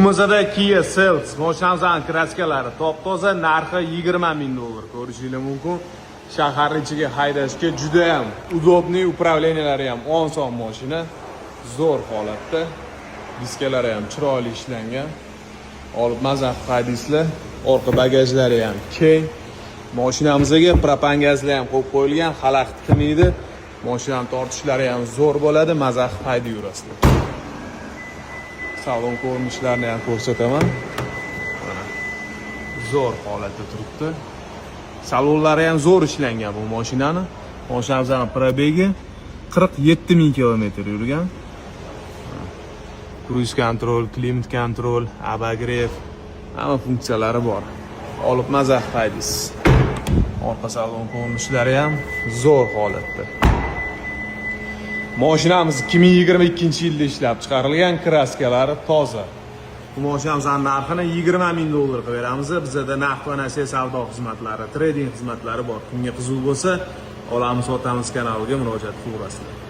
Muzada Kia Seltos mashinamizning kraskalari top-toza, narxi $20,000 ko'rishingiz mumkin. Shahar ichiga haydashga juda ham udobniy, upravleniyalari ham oson mashina. Zo'r holatda. Diskalari ham chiroyli ishlangan. Olib maza haydasizlar. Orqa bagajlari ham keng. Mashinamizga propan gazlar ham qo'yib qo'yilgan, xalaqit qilmaydi. Mashinani tortishlari ham zo'r bo'ladi, maza hayda yurasizlar. Salon ko'rinishlarini ham ko'rsataman. Zo'r holatda turibdi. Salonlari ham zo'r ishlangan bu mashinani. Mashinamizning probegi 47,000 kilometr yurgan. Cruise control, klimat control, abagrev, hamma funksiyalari bor. Olib maza haydaysiz. Orqa salon ko'rinishlari ham zo'r holatda. Mashinamiz 2022-yilda ishlab chiqarilgan, kraskalari toza. Bu mashinamizning narxini $20,000 qilib beramiz. Bizda naqd va nasiya savdo xizmatlari, trading xizmatlari bor. Kimga qiziq bo'lsa, olamiz sotamiz kanaliga murojaat qilaverasizlar.